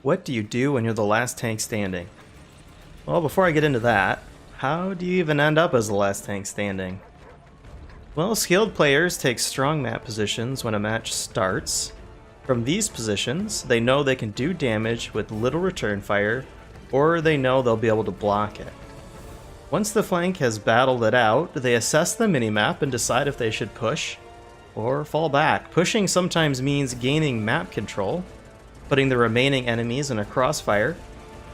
What do you do when you're the last tank standing? Well, before I get into that, how do you even end up as the last tank standing? Well, skilled players take strong map positions when a match starts. From these positions, they know they can do damage with little return fire, or they know they'll be able to block it. Once the flank has battled it out, they assess the minimap and decide if they should push or fall back. Pushing sometimes means gaining map control, putting the remaining enemies in a crossfire,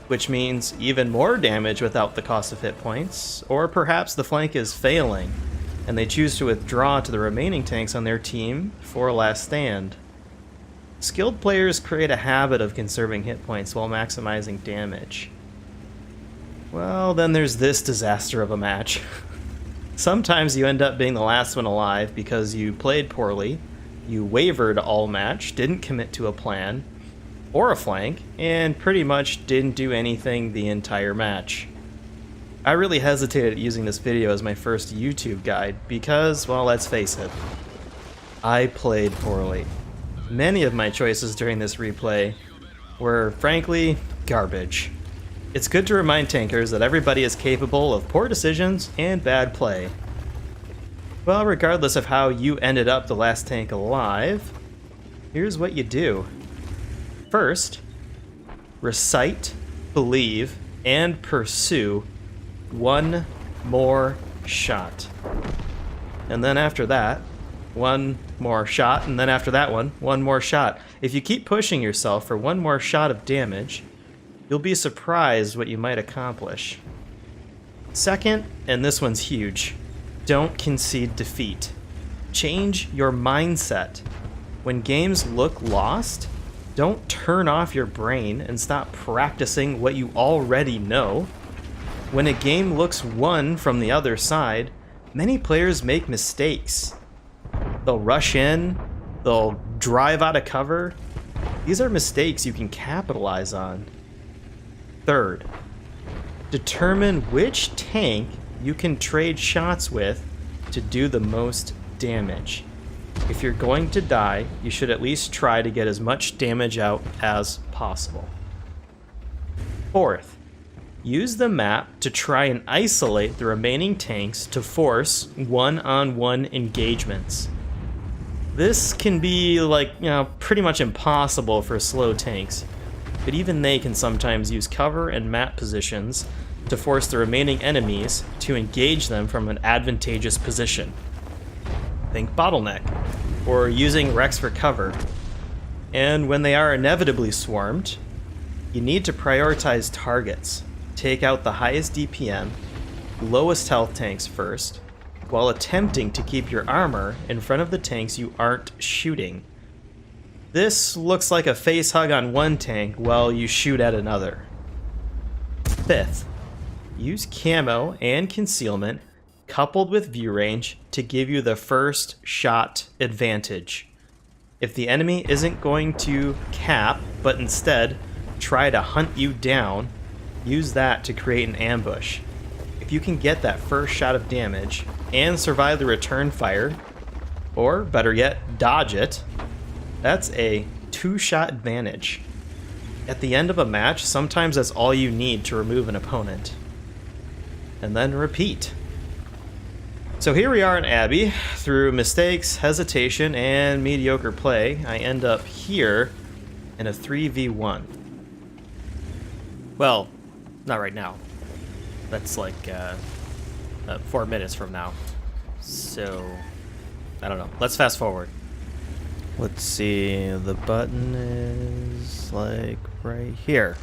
which means even more damage without the cost of hit points, or perhaps the flank is failing, and they choose to withdraw to the remaining tanks on their team for a last stand. Skilled players create a habit of conserving hit points while maximizing damage. Well, then there's this disaster of a match. Sometimes you end up being the last one alive because you played poorly, you wavered all match, didn't commit to a plan, or a flank, and pretty much didn't do anything the entire match. I really hesitated using this video as my first YouTube guide because, well, let's face it, I played poorly. Many of my choices during this replay were, frankly, garbage. It's good to remind tankers that everybody is capable of poor decisions and bad play. Well, regardless of how you ended up the last tank alive, here's what you do. First, recite, believe, and pursue one more shot. And then after that, one more shot, and then after that one more shot. If you keep pushing yourself for one more shot of damage, you'll be surprised what you might accomplish. Second, and this one's huge, don't concede defeat. Change your mindset. When games look lost, don't turn off your brain and stop practicing what you already know. When a game looks won from the other side, many players make mistakes. They'll rush in, they'll drive out of cover. These are mistakes you can capitalize on. Third, determine which tank you can trade shots with to do the most damage. If you're going to die, you should at least try to get as much damage out as possible. Fourth, use the map to try and isolate the remaining tanks to force one-on-one engagements. This can be pretty much impossible for slow tanks, but even they can sometimes use cover and map positions to force the remaining enemies to engage them from an advantageous position. Think bottleneck, or using Rex for cover. And when they are inevitably swarmed, you need to prioritize targets. Take out the highest DPM, lowest health tanks first, while attempting to keep your armor in front of the tanks you aren't shooting. This looks like a face hug on one tank while you shoot at another. Fifth, use camo and concealment coupled with view range to give you the first shot advantage. If the enemy isn't going to cap, but instead try to hunt you down, use that to create an ambush. If you can get that first shot of damage and survive the return fire, or better yet, dodge it, that's a 2-shot advantage. At the end of a match, sometimes that's all you need to remove an opponent. And then repeat. So here we are in Abbey. Through mistakes, hesitation, and mediocre play, I end up here in a 3v1. Well, not right now. That's like 4 minutes from now. So, I don't know. Let's fast forward. Let's see, the button is like right here.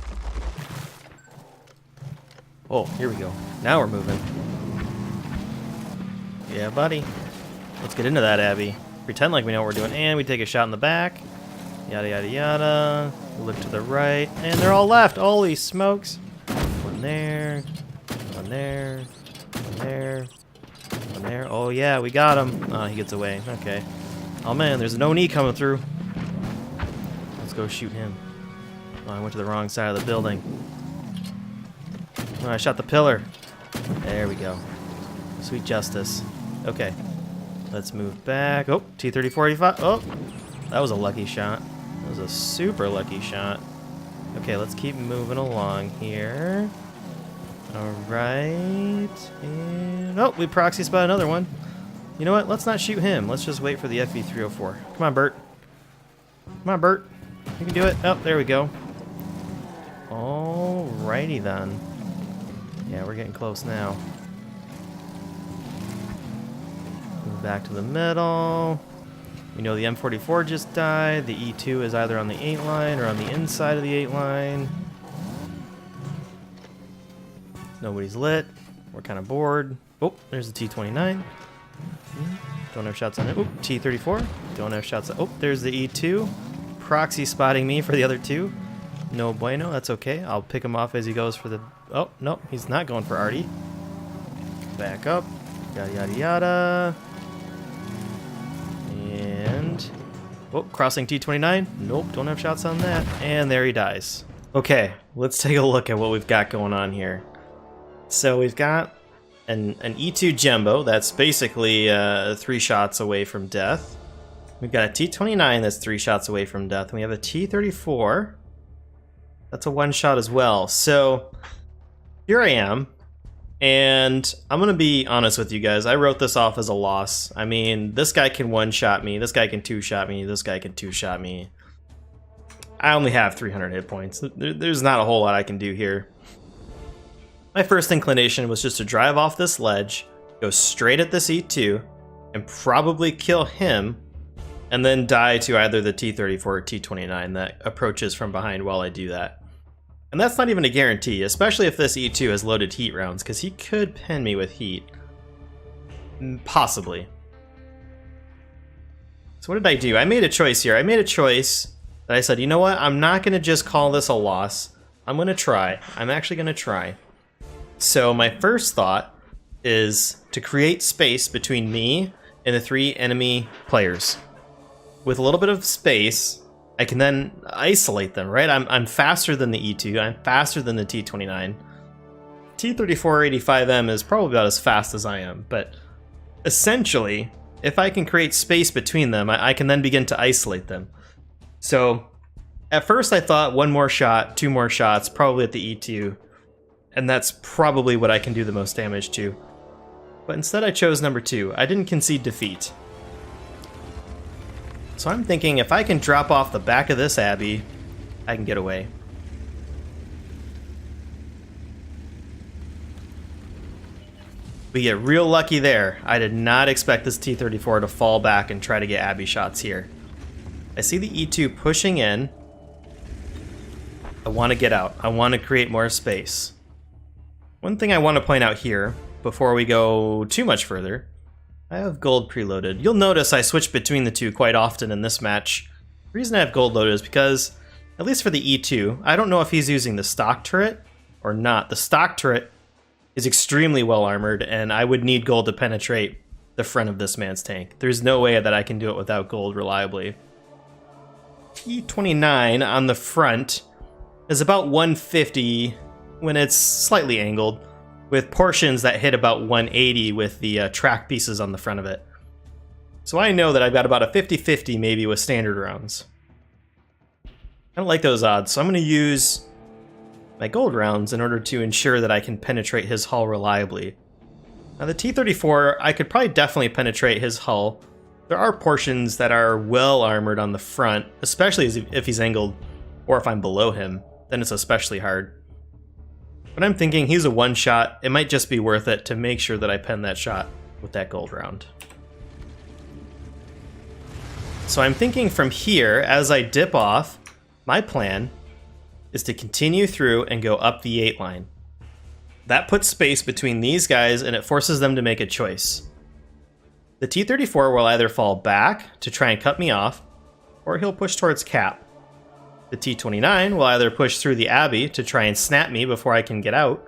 Oh, here we go. Now we're moving. Yeah, buddy. Let's get into that, Abby. Pretend like we know what we're doing, and we take a shot in the back. Yada, yada, yada. Look to the right, and they're all left. Holy smokes. One there, one there, one there, one there. Oh, yeah, we got him. Oh, he gets away. Okay. Oh, man, there's an Oni coming through. Let's go shoot him. Oh, I went to the wrong side of the building. Oh, I shot the pillar. There we go. Sweet justice. Okay. Let's move back. Oh, T-3485. Oh, that was a lucky shot. That was a super lucky shot. Okay, let's keep moving along here. Alright. And... oh, we proxy spot another one. You know what? Let's not shoot him. Let's just wait for the FE304. Come on, Bert. Come on, Bert. You can do it. Oh, there we go. Alrighty then. Yeah, we're getting close now. Move back to the middle. We know the M44 just died. The E2 is either on the 8 line or on the inside of the 8 line. Nobody's lit. We're kind of bored. Oh, there's the T29. Don't have shots on it. Oh, T34. Don't have shots on... oh, there's the E2. Proxy spotting me for the other two. No bueno, that's okay. I'll pick him off as he goes for the... oh, no, he's not going for Artie. Back up. Yada, yada, yada. And... oh, crossing T29. Nope, don't have shots on that. And there he dies. Okay, let's take a look at what we've got going on here. So we've got an E2 Jumbo that's basically 3 shots away from death. We've got a T29 that's 3 shots away from death. And we have a T34 that's a 1 shot as well. So here I am, and I'm gonna be honest with you guys. I wrote this off as a loss. I mean, this guy can 1-shot me, this guy can 2-shot me, this guy can 2-shot me. I only have 300 hit points. There's not a whole lot I can do here. My first inclination was just to drive off this ledge, go straight at this E2, and probably kill him, and then die to either the T34 or T29 that approaches from behind while I do that. And that's not even a guarantee, especially if this E2 has loaded heat rounds, because he could pin me with heat. Possibly. So what did I do? I made a choice here. I made a choice that I said, you know what? I'm not going to just call this a loss. I'm going to try. I'm actually going to try. So my first thought is to create space between me and the 3 enemy players. With a little bit of space, I can then isolate them, right? I'm faster than the E2, I'm faster than the T29. T3485M is probably about as fast as I am, but essentially, if I can create space between them, I can then begin to isolate them. So at first I thought 1 more shot, 2 more shots, probably at the E2, and that's probably what I can do the most damage to. But instead I chose number 2. I didn't concede defeat. So I'm thinking if I can drop off the back of this Abbey, I can get away. We get real lucky there. I did not expect this T-34 to fall back and try to get Abbey shots here. I see the E2 pushing in. I want to get out. I want to create more space. One thing I want to point out here, before we go too much further, I have gold preloaded. You'll notice I switch between the two quite often in this match. The reason I have gold loaded is because, at least for the E2, I don't know if he's using the stock turret or not. The stock turret is extremely well armored, and I would need gold to penetrate the front of this man's tank. There's no way that I can do it without gold reliably. T29 on the front is about 150 when it's slightly angled, with portions that hit about 180 with the track pieces on the front of it. So I know that I've got about a 50-50 maybe with standard rounds. I don't like those odds, so I'm going to use my gold rounds in order to ensure that I can penetrate his hull reliably. Now the T-34, I could probably definitely penetrate his hull. There are portions that are well armored on the front, especially if he's angled, or if I'm below him, then it's especially hard. But I'm thinking he's a 1-shot, it might just be worth it to make sure that I pen that shot with that gold round. So I'm thinking from here, as I dip off, my plan is to continue through and go up the 8 line. That puts space between these guys and it forces them to make a choice. The T-34 will either fall back to try and cut me off, or he'll push towards cap. The T-29 will either push through the Abbey to try and snap me before I can get out,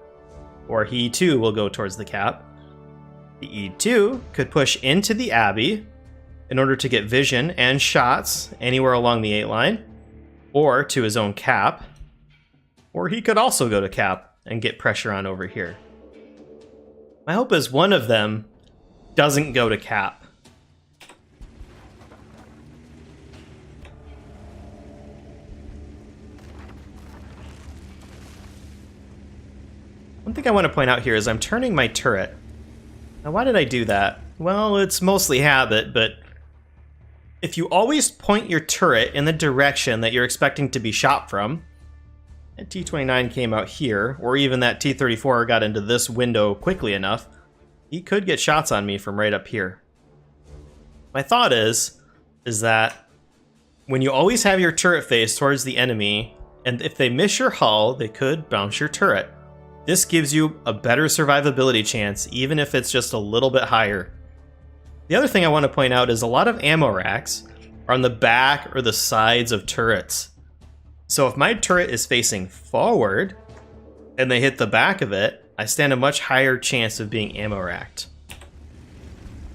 or he too will go towards the cap. The E2 could push into the Abbey in order to get vision and shots anywhere along the 8 line, or to his own cap, or he could also go to cap and get pressure on over here. My hope is one of them doesn't go to cap. One thing I want to point out here is I'm turning my turret. Now, why did I do that? Well, it's mostly habit, but if you always point your turret in the direction that you're expecting to be shot from, and T-29 came out here, or even that T-34 got into this window quickly enough, he could get shots on me from right up here. My thought is that when you always have your turret face towards the enemy, and if they miss your hull, they could bounce your turret. This gives you a better survivability chance, even if it's just a little bit higher. The other thing I want to point out is a lot of ammo racks are on the back or the sides of turrets. So if my turret is facing forward and they hit the back of it, I stand a much higher chance of being ammo racked.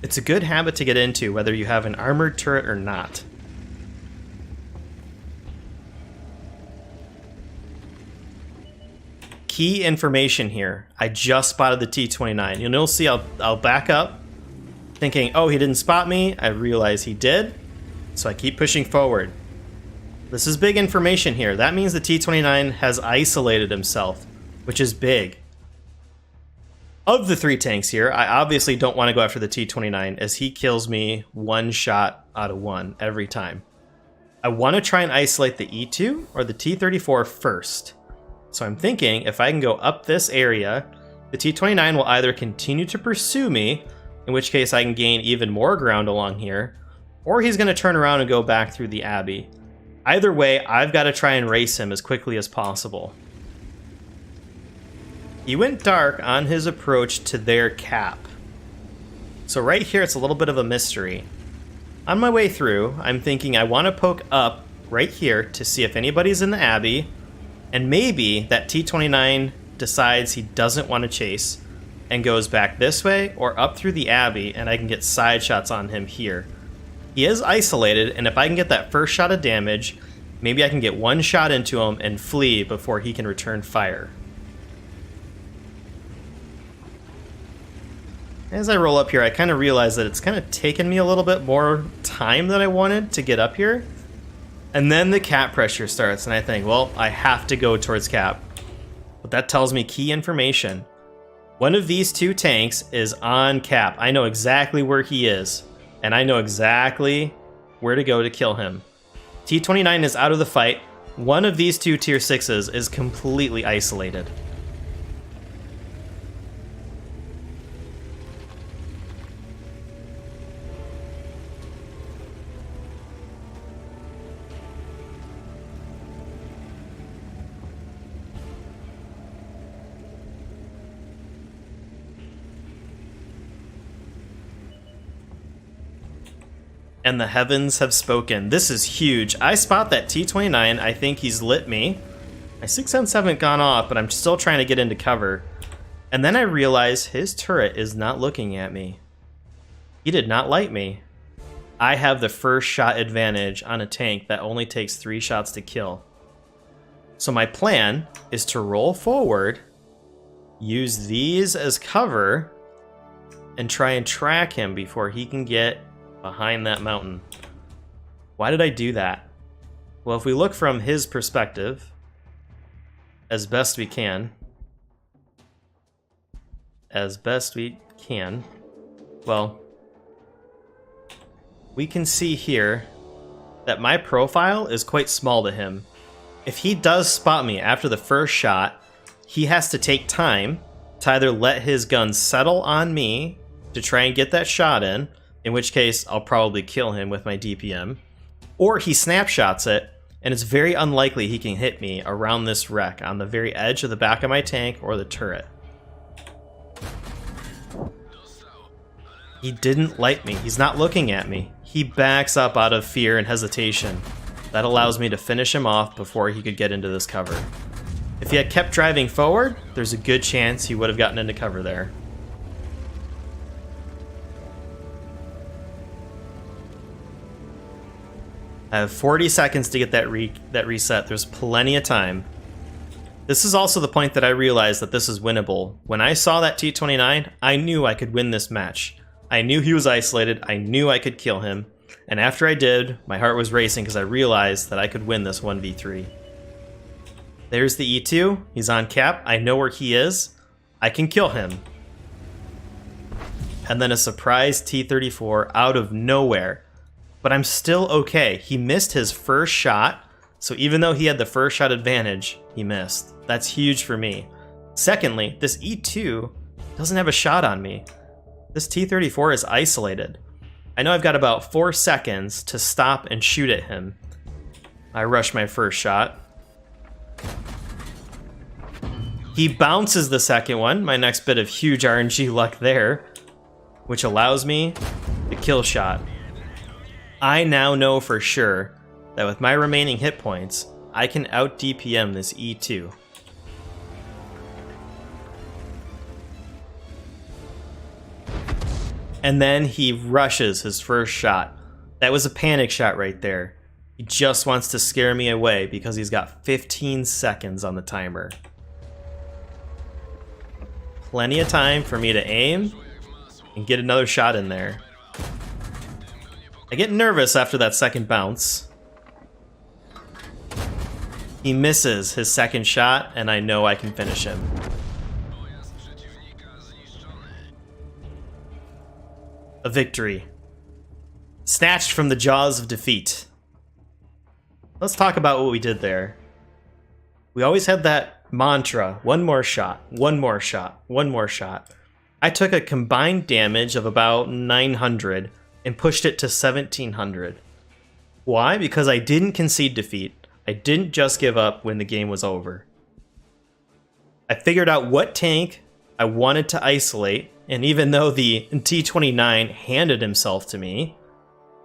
It's a good habit to get into whether you have an armored turret or not. Key information here. I just spotted the T-29. You'll see I'll back up, thinking, oh, he didn't spot me. I realize he did, so I keep pushing forward. This is big information here. That means the T-29 has isolated himself, which is big. Of the 3 tanks here, I obviously don't want to go after the T-29 as he kills me 1 shot out of 1 every time. I want to try and isolate the E2 or the T-34 first. So I'm thinking if I can go up this area, the T-29 will either continue to pursue me, in which case I can gain even more ground along here, or he's going to turn around and go back through the Abbey. Either way, I've got to try and race him as quickly as possible. He went dark on his approach to their cap. So right here, it's a little bit of a mystery. On my way through, I'm thinking I want to poke up right here to see if anybody's in the Abbey, and maybe that T-29 decides he doesn't want to chase and goes back this way or up through the Abbey, and I can get side shots on him here. He is isolated, and if I can get that first shot of damage, maybe I can get 1 shot into him and flee before he can return fire. As I roll up here, I kind of realize that it's kind of taken me a little bit more time than I wanted to get up here. And then the cap pressure starts, and I think, well, I have to go towards cap. But that tells me key information. One of these 2 tanks is on cap. I know exactly where he is, and I know exactly where to go to kill him. T-29 is out of the fight. One of these 2 tier 6s is completely isolated. And the heavens have spoken. This is huge. I spot that T-29. I think he's lit me. My 6 sense haven't gone off, but I'm still trying to get into cover. And then I realize his turret is not looking at me. He did not light me. I have the first shot advantage on a tank that only takes 3 shots to kill. So my plan is to roll forward, use these as cover, and try and track him before he can get behind that mountain. Why did I do that? Well, if we look from his perspective, as best we can, well, we can see here that my profile is quite small to him. If he does spot me after the first shot, he has to take time to either let his gun settle on me to try and get that shot in which case I'll probably kill him with my DPM, or he snapshots it, and it's very unlikely he can hit me around this wreck on the very edge of the back of my tank or the turret. He didn't light me. He's not looking at me. He backs up out of fear and hesitation. That allows me to finish him off before he could get into this cover. If he had kept driving forward, there's a good chance he would have gotten into cover there. I have 40 seconds to get that reset. There's plenty of time. This is also the point that I realized that this is winnable. When I saw that T-29, I knew I could win this match. I knew he was isolated. I knew I could kill him. And after I did, my heart was racing because I realized that I could win this 1v3. There's the E2. He's on cap. I know where he is. I can kill him. And then a surprise T-34 out of nowhere. But I'm still okay. He missed his first shot, so even though he had the first shot advantage, he missed. That's huge for me. Secondly, this E2 doesn't have a shot on me. This T-34 is isolated. I know I've got about 4 seconds to stop and shoot at him. I rush my first shot. He bounces the second one, my next bit of huge RNG luck there, which allows me the kill shot. I now know for sure that with my remaining hit points, I can out DPM this E2. And then he rushes his first shot. That was a panic shot right there. He just wants to scare me away because he's got 15 seconds on the timer. Plenty of time for me to aim and get another shot in there. I get nervous after that second bounce. He misses his second shot, and I know I can finish him. A victory. Snatched from the jaws of defeat. Let's talk about what we did there. We always had that mantra, one more shot, one more shot, one more shot. I took a combined damage of about 900 and pushed it to 1700. Why? Because I didn't concede defeat. I didn't just give up when the game was over. I figured out what tank I wanted to isolate, and even though the T-29 handed himself to me,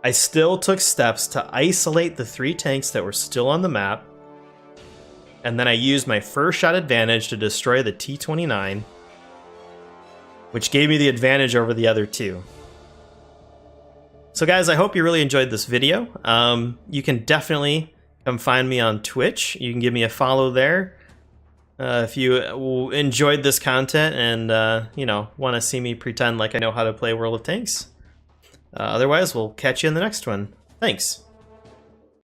I still took steps to isolate the 3 tanks that were still on the map, and then I used my first shot advantage to destroy the T-29, which gave me the advantage over the other 2. So guys, I hope you really enjoyed this video. You can definitely come find me on Twitch. You can give me a follow there. If you enjoyed this content and, you know, want to see me pretend like I know how to play World of Tanks. Otherwise, we'll catch you in the next one. Thanks.